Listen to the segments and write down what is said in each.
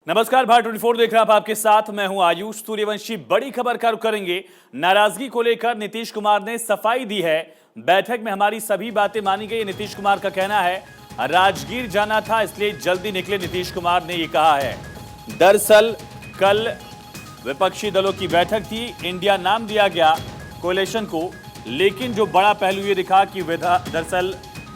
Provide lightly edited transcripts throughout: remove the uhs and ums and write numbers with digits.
नमस्कार, भारत 24 देख रहे हैं आप, आपके साथ मैं हूं आयुष सूर्यवंशी। बड़ी खबर का रुख करेंगे। नाराजगी को लेकर नीतीश कुमार ने सफाई दी है। बैठक में हमारी सभी बातें मानी गई। नीतीश कुमार का कहना है राजगीर जाना था इसलिए जल्दी निकले। नीतीश कुमार ने ये कहा है। दरअसल कल विपक्षी दलों की बैठक थी, इंडिया नाम दिया गया कोalition को, लेकिन जो बड़ा पहलू ये दिखा कि दरअसल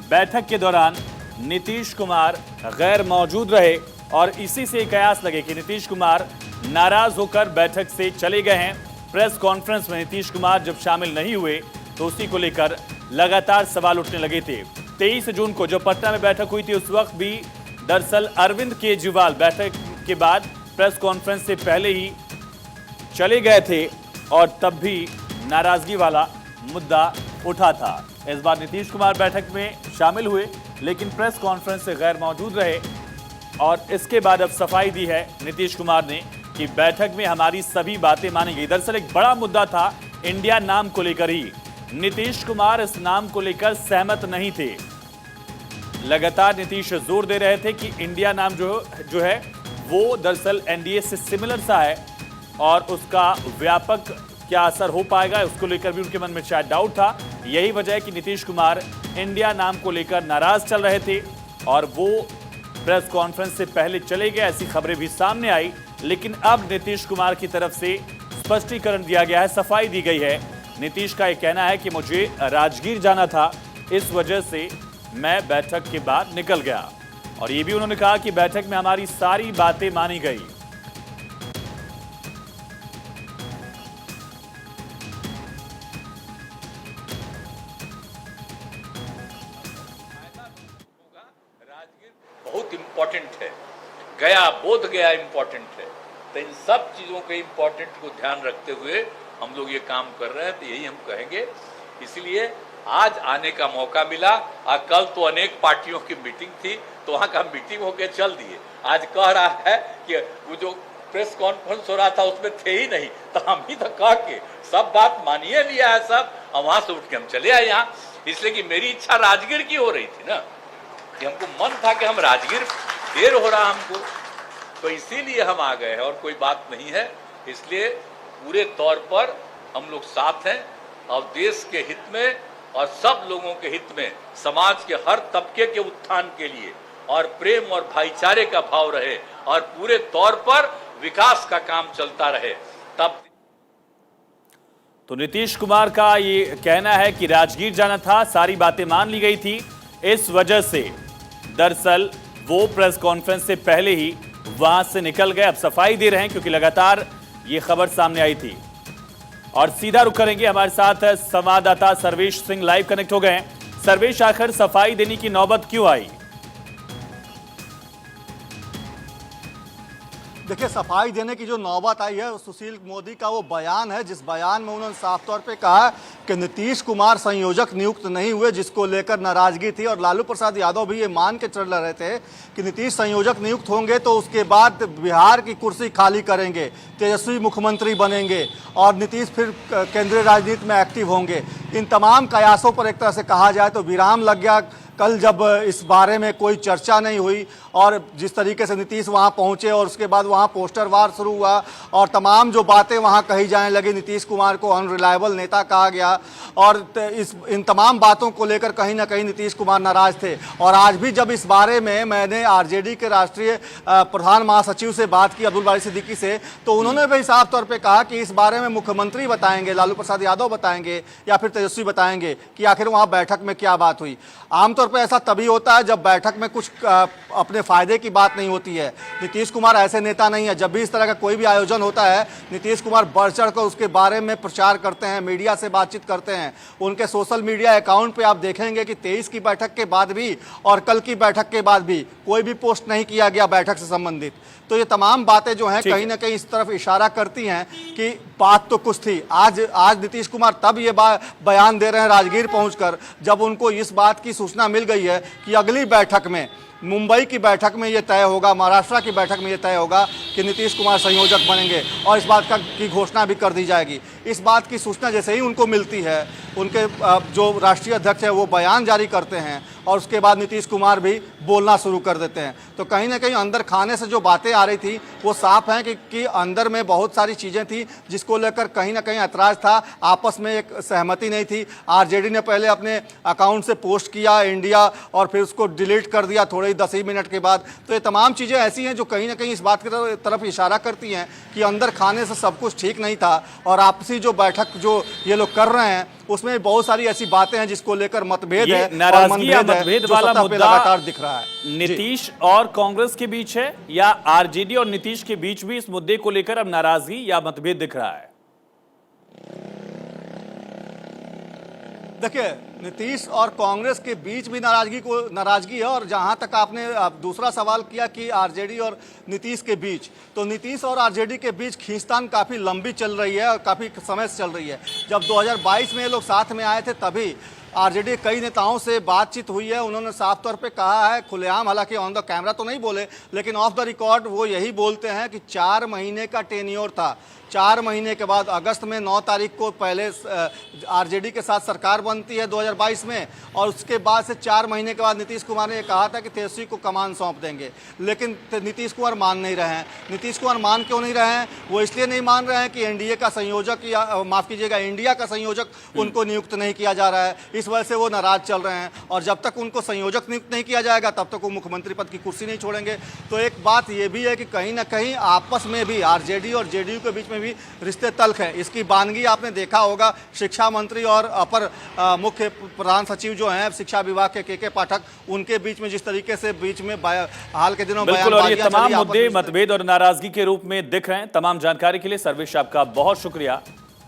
बैठक के दौरान नीतीश कुमार गैर मौजूद रहे और इसी से कयास लगे कि नीतीश कुमार नाराज होकर बैठक से चले गए हैं। प्रेस कॉन्फ्रेंस में नीतीश कुमार जब शामिल नहीं हुए तो उसी को लेकर लगातार सवाल उठने लगे थे। 23 जून को जब पटना में बैठक हुई थी उस वक्त भी दरअसल अरविंद केजरीवाल बैठक के बाद प्रेस कॉन्फ्रेंस से पहले ही चले गए थे और तब भी नाराजगी वाला मुद्दा उठा था। इस बार नीतीश कुमार बैठक में शामिल हुए लेकिन प्रेस कॉन्फ्रेंस से गैर मौजूद रहे और इसके बाद अब सफाई दी है नीतीश कुमार ने कि बैठक में हमारी सभी बातें मानी गई। दरअसल एक बड़ा मुद्दा था इंडिया नाम को लेकर ही। नीतीश कुमार इस नाम को लेकर सहमत नहीं थे। लगातार नीतीश जोर दे रहे थे कि इंडिया नाम जो है वो दरअसल एनडीए से सिमिलर सा है और उसका व्यापक क्या असर हो पाएगा उसको लेकर भी उनके मन में शायद डाउट था। यही वजह है कि नीतीश कुमार इंडिया नाम को लेकर नाराज चल रहे थे और वो प्रेस कॉन्फ्रेंस से पहले चले गए, ऐसी खबरें भी सामने आई। लेकिन अब नीतीश कुमार की तरफ से स्पष्टीकरण दिया गया है, सफाई दी गई है। नीतीश का यह कहना है कि मुझे राजगीर जाना था, इस वजह से मैं बैठक के बाद निकल गया। और यह भी उन्होंने कहा कि बैठक में हमारी सारी बातें मानी गई। बहुत इम्पोर्टेंट है, गया बोध गया इम्पोर्टेंट है। तो इन सब चीज़ों के इम्पोर्टेंट को ध्यान रखते हुए हम लोग ये काम कर रहे हैं, तो यही हम कहेंगे। इसलिए आज आने का मौका मिला। कल तो अनेक पार्टियों की मीटिंग थी तो वहाँ का मीटिंग होकर चल दिए। आज कह रहा है कि वो जो प्रेस कॉन्फ्रेंस हो रहा था उसमें थे ही नहीं, तो हम ही तो कह के सब बात मानिए लिया है सब, और वहाँ से उठ के हम चले आए यहाँ। इसलिए कि मेरी इच्छा राजगीर की हो रही थी ना, कि हमको मन था कि हम राजगीर, देर हो रहा हमको, तो इसीलिए हम आ गए हैं और कोई बात नहीं है। इसलिए पूरे तौर पर हम लोग साथ हैं और देश के हित में और सब लोगों के हित में, समाज के हर तबके के उत्थान के लिए और प्रेम और भाईचारे का भाव रहे और पूरे तौर पर विकास का काम चलता रहे। तब तो नीतीश कुमार का ये कहना है कि राजगीर जाना था, सारी बातें मान ली गई थी, इस वजह से दरअसल वो प्रेस कॉन्फ्रेंस से पहले ही वहां से निकल गए। अब सफाई दे रहे हैं क्योंकि लगातार ये खबर सामने आई थी। और सीधा रुख करेंगे, हमारे साथ संवाददाता सर्वेश सिंह लाइव कनेक्ट हो गए हैं। सर्वेश, आखिर सफाई देने की नौबत क्यों आई? देखिए, सफाई देने की जो नौबत आई है सुशील मोदी का वो बयान है, जिस बयान में उन्होंने साफ तौर पे कहा कि नीतीश कुमार संयोजक नियुक्त नहीं हुए, जिसको लेकर नाराजगी थी। और लालू प्रसाद यादव भी ये मान के चल रहे थे कि नीतीश संयोजक नियुक्त होंगे तो उसके बाद बिहार की कुर्सी खाली करेंगे, तेजस्वी मुख्यमंत्री बनेंगे और नीतीश फिर केंद्रीय राजनीति में एक्टिव होंगे। इन तमाम कयासों पर एक तरह से कहा जाए तो विराम लग गया कल, जब इस बारे में कोई चर्चा नहीं हुई और जिस तरीके से नीतीश वहां पहुंचे और उसके बाद वहां पोस्टर वार शुरू हुआ और तमाम जो बातें वहां कही जाने लगी, नीतीश कुमार को अनरिलायबल नेता कहा गया और इन तमाम बातों को लेकर कहीं ना कहीं नीतीश कुमार नाराज थे। और आज भी जब इस बारे में मैंने आरजेडी के राष्ट्रीय प्रधान महासचिव से बात की, अब्दुल बारी सिद्दीकी से, तो उन्होंने भी साफ तौर पर कहा कि इस बारे में मुख्यमंत्री बताएंगे, लालू प्रसाद यादव बताएंगे या फिर तेजस्वी बताएंगे कि आखिर वहाँ बैठक में क्या बात हुई। आमतौर पर ऐसा तभी होता है जब बैठक में कुछ अपने फायदे की बात नहीं होती है। नीतीश कुमार ऐसे नेता नहीं है। जब भी इस तरह का कोई भी आयोजन होता है, नीतीश कुमार बढ़ चढ़ कर उसके बारे में प्रचार करते हैं, मीडिया से बातचीत करते हैं। उनके सोशल मीडिया अकाउंट पे आप देखेंगे कि 23 की बैठक के बाद भी और कल की बैठक के बाद भी कोई भी पोस्ट नहीं किया गया बैठक से संबंधित। तो ये तमाम बातें जो हैं कहीं ना कहीं इस तरफ इशारा करती हैं कि बात तो कुछ थी। आज नीतीश कुमार तब ये बयान दे रहे हैं राजगीर पहुंचकर, जब उनको इस बात की सूचना मिल गई है कि अगली बैठक में, मुंबई की बैठक में ये तय होगा, महाराष्ट्र की बैठक में ये तय होगा कि नीतीश कुमार संयोजक बनेंगे और इस बात की घोषणा भी कर दी जाएगी। इस बात की सूचना जैसे ही उनको मिलती है, उनके जो राष्ट्रीय अध्यक्ष है वो बयान जारी करते हैं और उसके बाद नीतीश कुमार भी बोलना शुरू कर देते हैं। तो कहीं ना कहीं अंदर खाने से जो बातें आ रही थी वो साफ है कि अंदर में बहुत सारी चीज़ें थी जिसको लेकर कहीं ना कहीं ऐतराज़ था, आपस में एक सहमति नहीं थी। आरजेडी ने पहले अपने अकाउंट से पोस्ट किया इंडिया और फिर उसको डिलीट कर दिया थोड़े ही 10 ही मिनट के बाद। तो ये तमाम चीज़ें ऐसी हैं जो कहीं ना कहीं इस बात की तरफ इशारा करती हैं कि अंदर खाने से सब कुछ ठीक नहीं था और आपसी जो बैठक जो ये लोग कर रहे हैं उसमें बहुत सारी ऐसी बातें हैं जिसको लेकर मतभेद ये है और नाराजगी या मनभेद है, मतभेद जो वाला सत्ता पे मुद्दा लगातार दिख रहा है। जी। नीतीश और कांग्रेस के बीच है या आरजेडी और नीतीश के बीच भी इस मुद्दे को लेकर अब नाराजगी या मतभेद दिख रहा है? देखिए, नीतीश और कांग्रेस के बीच भी नाराजगी है। और जहां तक आपने दूसरा सवाल किया कि आरजेडी और नीतीश के बीच, तो नीतीश और आरजेडी के बीच खींचतान काफ़ी लंबी चल रही है और काफ़ी समय से चल रही है। जब 2022 में ये लोग साथ में आए थे तभी आरजेडी कई नेताओं से बातचीत हुई है। उन्होंने साफ तौर पे कहा है खुलेआम, हालांकि ऑन द कैमरा तो नहीं बोले लेकिन ऑफ द रिकॉर्ड वो यही बोलते हैं कि 4 महीने का टेन्योर था। 4 महीने के बाद अगस्त में 9 तारीख को पहले आरजेडी के साथ सरकार बनती है 2022 में और उसके बाद से 4 महीने के बाद नीतीश कुमार ने कहा था कि तेजस्वी को कमान सौंप देंगे, लेकिन नीतीश कुमार मान नहीं रहे हैं। नीतीश कुमार मान क्यों नहीं रहे हैं? वो इसलिए नहीं मान रहे हैं कि एनडीए का संयोजक या माफ़ कीजिएगा इंडिया का संयोजक उनको नियुक्त नहीं किया जा रहा है, इस वजह से वो नाराज चल रहे हैं। और जब तक उनको संयोजक नियुक्त नहीं किया जाएगा तब तक वो मुख्यमंत्री पद की कुर्सी नहीं छोड़ेंगे। तो एक बात ये भी है कि कहीं ना कहीं आपस में भी आरजेडी और जेडीयू के बीच में भी रिश्ते तल्ख है। इसकी बानगी आपने देखा होगा, शिक्षा मंत्री और अपर मुख्य प्रधान सचिव जो हैं शिक्षा विभाग के के पाठक, उनके बीच में जिस तरीके से बीच में हाल के दिनों बिल्कुल, और ये बयानबाजियां तमाम चली, मुद्दे मतभेद और नाराजगी के रूप में दिख रहे हैं। तमाम जानकारी के लिए सर्वेश आपका बहुत शुक्रिया।